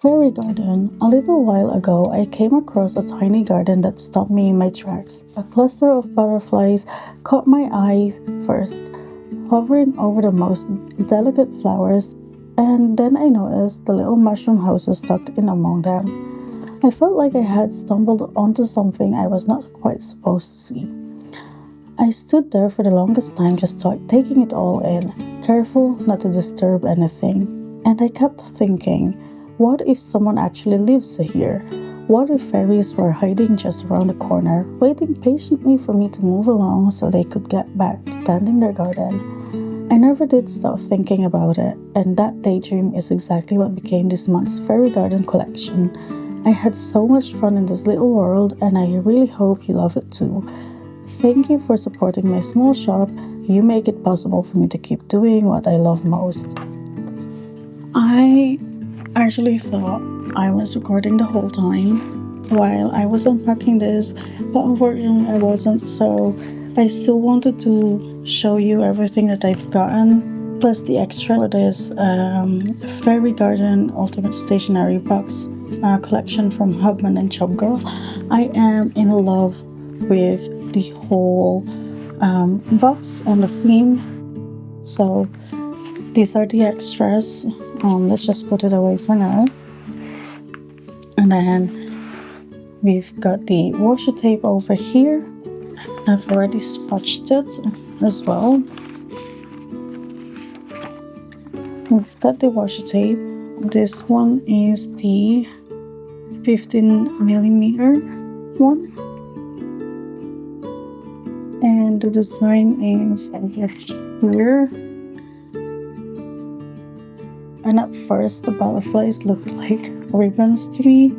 Fairy garden. A little while ago, I came across a tiny garden that stopped me in my tracks. A cluster of butterflies caught my eyes first, hovering over the most delicate flowers, and then I noticed the little mushroom houses tucked in among them. I felt like I had stumbled onto something I was not quite supposed to see. I stood there for the longest time just taking it all in, careful not to disturb anything. And I kept thinking, what if someone actually lives here? What if fairies were hiding just around the corner, waiting patiently for me to move along so they could get back to tending their garden? I never did stop thinking about it, and that daydream is exactly what became this month's fairy garden collection. I had so much fun in this little world, and I really hope you love it too. Thank you for supporting my small shop. You make it possible for me to keep doing what I love most. I actually thought I was recording the whole time while I was unpacking this, but unfortunately I wasn't, so I still wanted to show you everything that I've gotten, plus the extras for this Fairy Garden Ultimate Stationery box collection from Hubman and Chubgirl. I am in love with the whole box and the theme, so these are the extras. Let's just put it away for now. And then we've got the washi tape over here. I've already spotched it as well. We've got the washi tape. This one is the 15mm one. And the design is over here. And at first the butterflies looked like ribbons to me,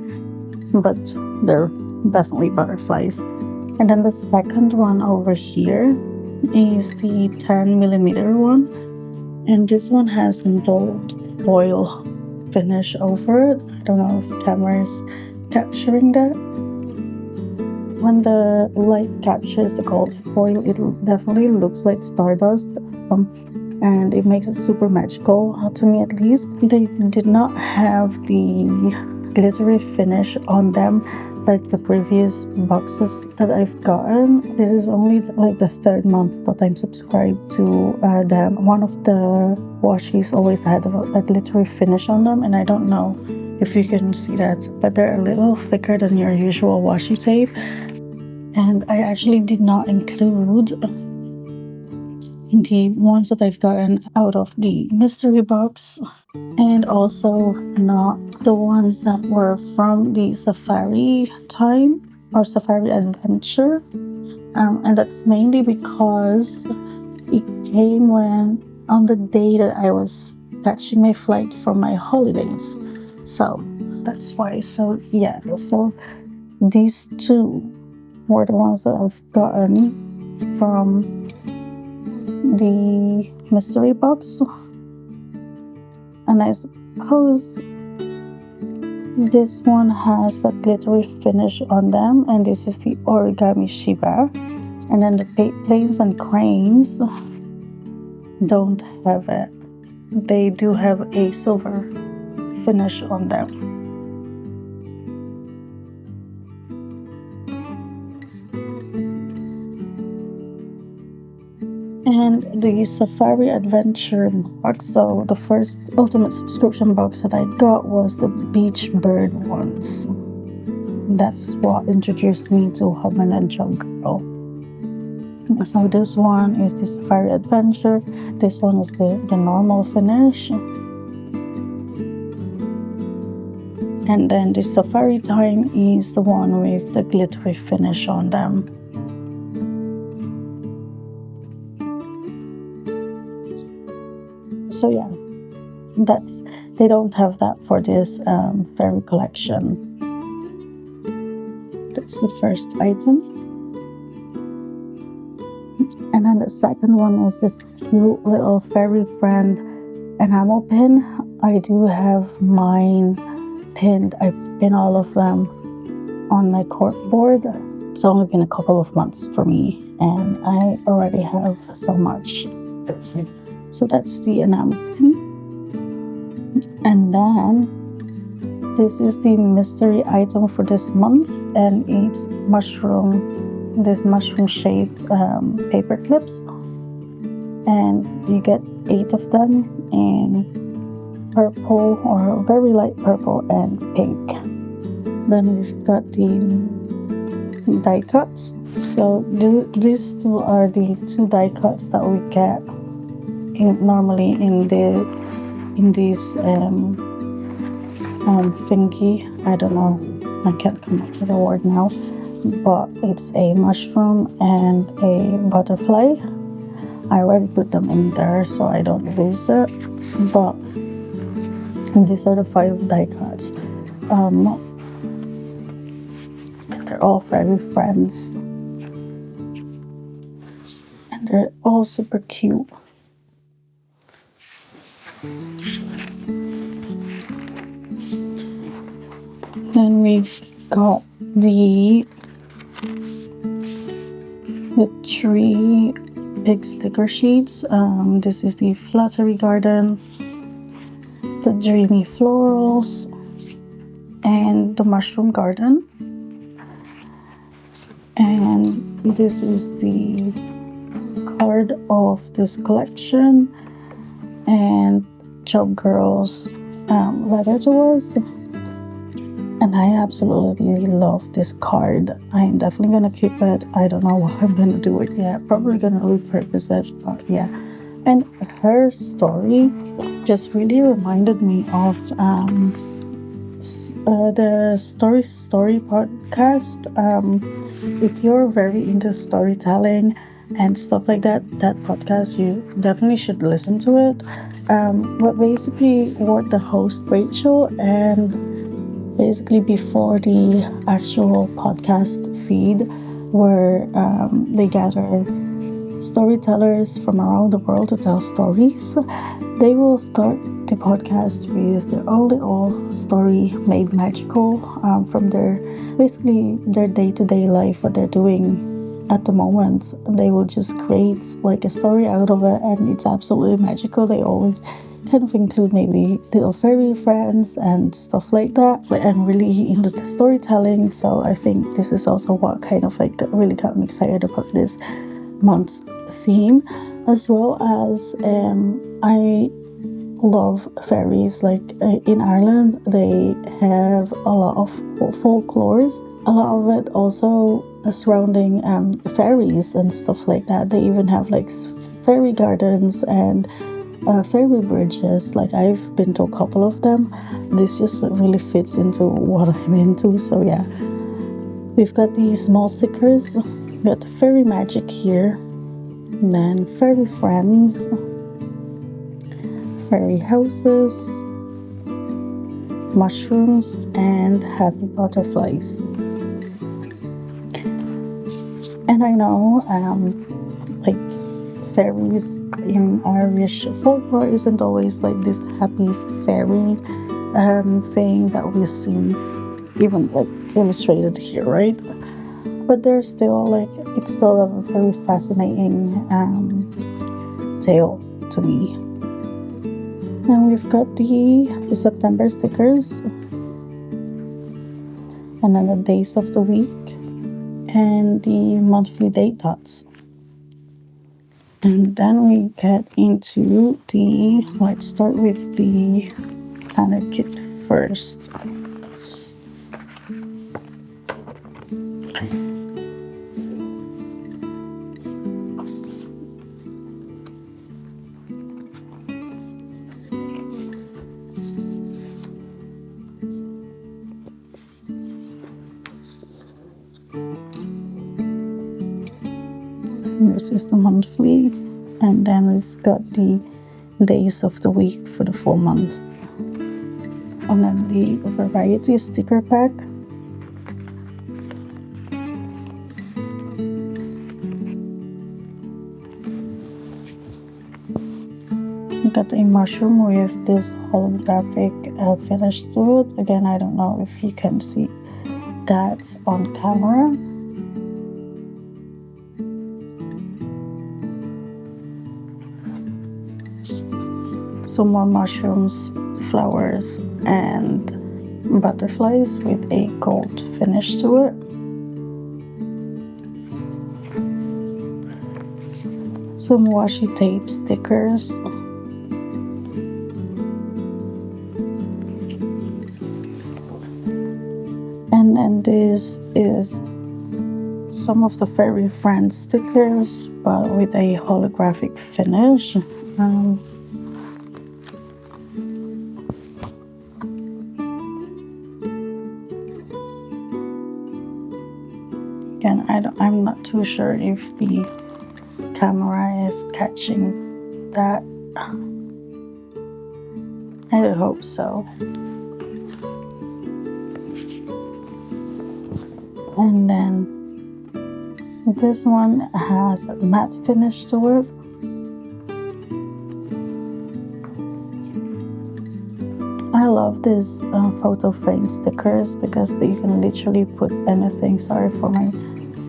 but they're definitely butterflies. And then the second one over here is the 10mm one, and this one has some gold foil finish over it. I don't know if the camera is capturing that. When the light captures the gold foil, it definitely looks like stardust, and it makes it super magical, to me at least. They did not have the glittery finish on them like the previous boxes that I've gotten. This is only like the third month that I'm subscribed to them. One of the washis always had a glittery finish on them, and I don't know if you can see that, but they're a little thicker than your usual washi tape. And I actually did not include the ones that I've gotten out of the mystery box, and also not the ones that were from the safari time or safari adventure, and that's mainly because it came on the day that I was catching my flight for my holidays, so that's why. So yeah, so these two were the ones that I've gotten from the mystery box, and I suppose this one has a glittery finish on them, and this is the origami Shiba, and then the planes and cranes don't have it. They do have a silver finish on them. And the Safari Adventure box, so the first ultimate subscription box that I got was the Beach Bird ones. That's what introduced me to Hubman and Chubgirl. So this one is the Safari Adventure. This one is the normal finish. And then the Safari Time is the one with the glittery finish on them. So yeah, they don't have that for this fairy collection. That's the first item. And then the second one is this cute little fairy friend enamel pin. I do have mine pinned. I pin all of them on my corkboard. It's only been a couple of months for me, and I already have so much. So that's the enamel pin. And then This is the mystery item for this month, and it's this mushroom shaped paper clips, and you get 8 of them in purple or very light purple and pink. Then we've got the die cuts. So these two are the two die cuts that we get normally in these thingy. I don't know. I can't come up with a word now. But it's a mushroom and a butterfly. I already put them in there so I don't lose it. But these are the 5 die cuts. They're all fairy friends. And they're all super cute. Then we've got the 3 big sticker sheets. This is the Fluttery Garden, the Dreamy Florals, and the Mushroom Garden. And this is the card of this collection and Chubgirl's letter to us. And I absolutely love this card. I'm definitely gonna keep it. I don't know what I'm gonna do it yet. Probably gonna repurpose it, but yeah. And her story just really reminded me of the Story podcast. If you're very into storytelling and stuff like that, that podcast, you definitely should listen to it. But basically, what the host Rachel and basically before the actual podcast feed, where they gather storytellers from around the world to tell stories, they will start the podcast with their own little story made magical from their day-to-day life, what they're doing at the moment. They will just create like a story out of it, and it's absolutely magical. They always kind of include maybe little fairy friends and stuff like that. I'm really into the storytelling, so I think this is also what kind of like really got me excited about this month's theme, as well as I love fairies. Like in Ireland, they have a lot of folklores. A lot of it also surrounding fairies and stuff like that. They even have like fairy gardens and fairy bridges. Like I've been to a couple of them. This just really fits into what I'm into. So yeah, we've got these small stickers. We got the fairy magic here, and then fairy friends, fairy houses, mushrooms, and happy butterflies. And I know like fairies in Irish folklore isn't always like this happy fairy thing that we see even like illustrated here, right? But there's still like, it's still a very fascinating tale to me. Now we've got the September stickers, and then the days of the week, and the monthly date dots. And then we get into let's start with the planner kit first. This is the monthly, and then we've got the days of the week for the full month. And then the variety sticker pack. We got a mushroom with this holographic finish to it. Again, I don't know if you can see that on camera. Some more mushrooms, flowers, and butterflies with a gold finish to it. Some washi tape stickers. And then this is some of the Fairy Friends stickers, but with a holographic finish. Again, I'm not too sure if the camera is catching that. I hope so. And then this one has a matte finish to it. I love these photo frame stickers because you can literally put anything. Sorry for my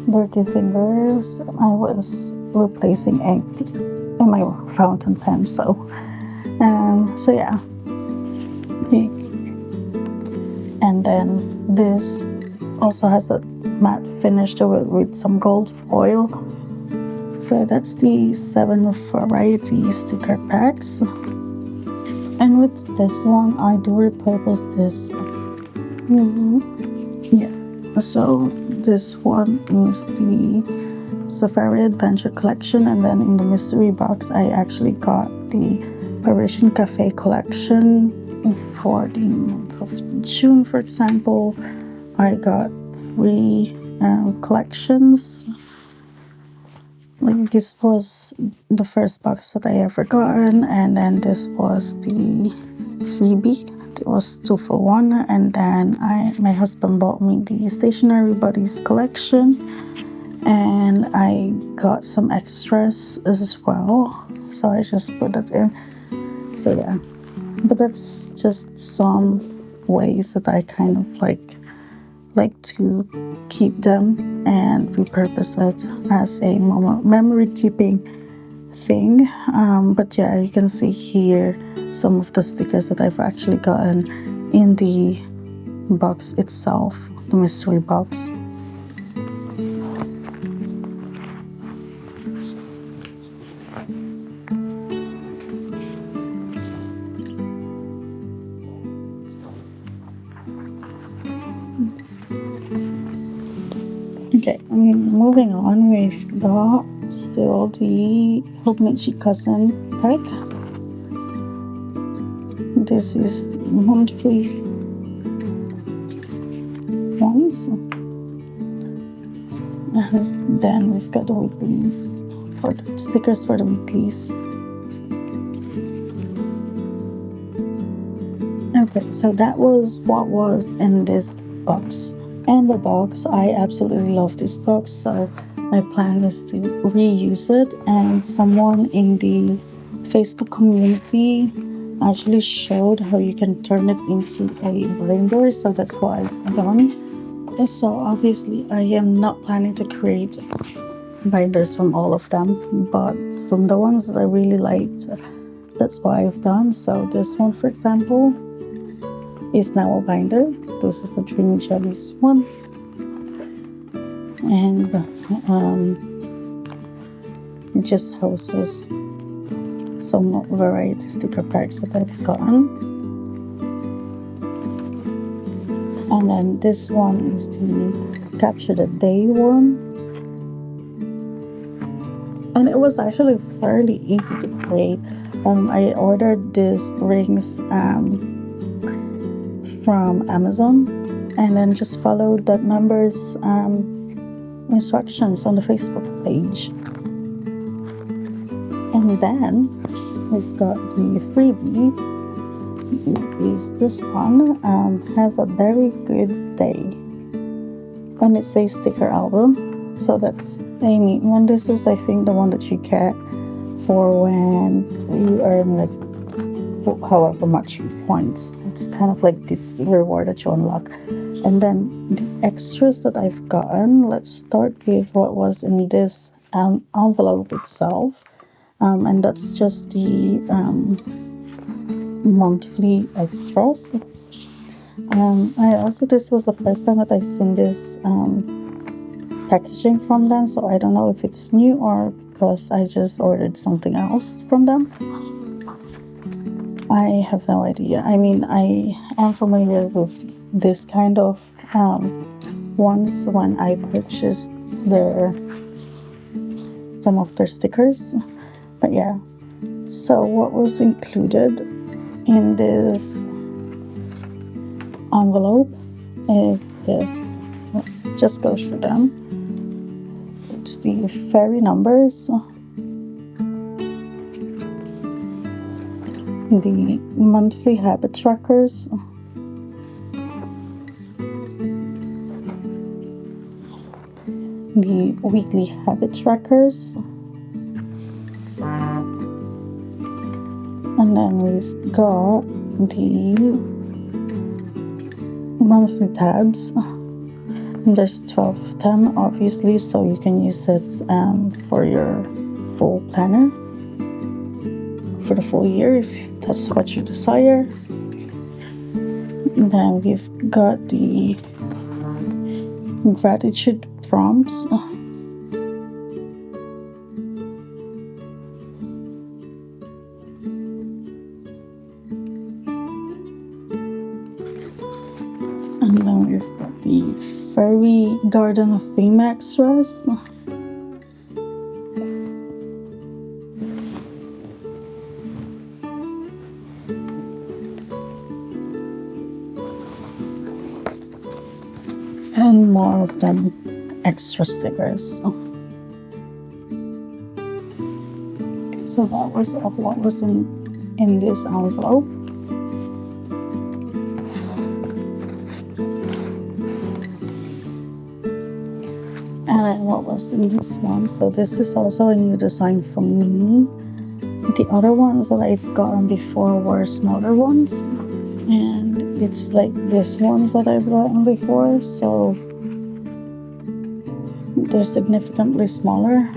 dirty fingers. I was replacing ink in my fountain pen, so yeah. And then this also has a matte finish to it with some gold foil. So that's the 7 variety sticker packs. And with this one, I do repurpose this. Yeah. So this one is the Safari Adventure Collection, and then in the mystery box, I actually got the Parisian Cafe Collection for the month of June, for example. I got 3 collections. Like this was the first box that I ever gotten, and then this was the freebie. It was 2 for 1, and then my husband bought me the Stationery Buddies collection, and I got some extras as well, so I just put that in. So yeah, but that's just some ways that I kind of like to keep them and repurpose it as a memory keeping thing. But yeah, you can see here some of the stickers that I've actually gotten in the box itself, the mystery box. Okay, moving on, we've got still the Hubman cousin pack. This is the monthly ones. And then we've got the weeklies, for the stickers for the weeklies. Okay, so that was what was in this box. And the box, I absolutely love this box, so my plan is to reuse it. And someone in the Facebook community actually showed how you can turn it into a binder, so that's what I've done. So obviously I am not planning to create binders from all of them, but from the ones that I really liked, that's what I've done. So this one, for example, is now a binder. This is the Dreamy Jellies one, and it just houses some variety sticker packs that I've gotten. And then this one is the Capture the Day one, and it was actually fairly easy to create. I ordered these rings from Amazon, and then just followed that member's instructions on the Facebook page. And then we've got the freebie, is this one, Have a Very Good Day, and it's a sticker album, so that's a neat one. This is, I think, the one that you get for when you earn like however much points. It's kind of like this reward that you unlock. And then the extras that I've gotten, let's start with what was in this envelope itself, and that's just the monthly extras. This was the first time that I seen this packaging from them, so I don't know if it's new or because I just ordered something else from them. I have no idea. I mean, I am familiar with this kind of ones when I purchased some of their stickers, but yeah. So what was included in this envelope is this. Let's just go through them. It's the fairy numbers, the monthly habit trackers, the weekly habit trackers, and then we've got the monthly tabs. And there's 12 of them, obviously, so you can use it for your full planner for the full year if that's what you desire. And then we've got the gratitude prompts. And then we've got the fairy garden theme extras. And more of them extra stickers. So that was what was in this envelope. And then what was in this one? So this is also a new design from me. The other ones that I've gotten before were smaller ones, and it's like this ones that I've gotten before, so they're significantly smaller.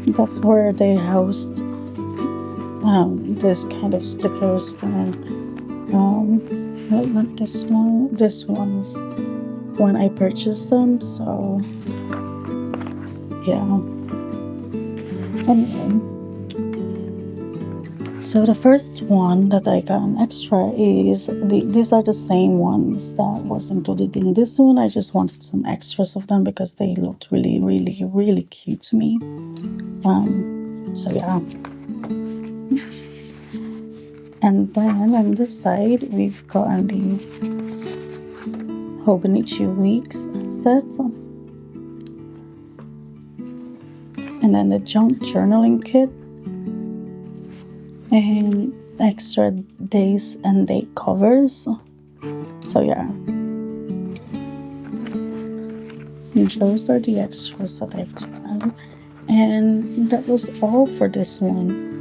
That's where they host this kind of stickers when not this one, this one's when I purchased them, so yeah. Anyway, so the first one that I got an extra is these are the same ones that was included in this one. I just wanted some extras of them because they looked really, really, really cute to me. So yeah. And then on this side, we've gotten the Hobonichi Weeks set. And then the junk journaling kit. And extra days and date covers. So yeah. And those are the extras that I've gotten. And that was all for this one.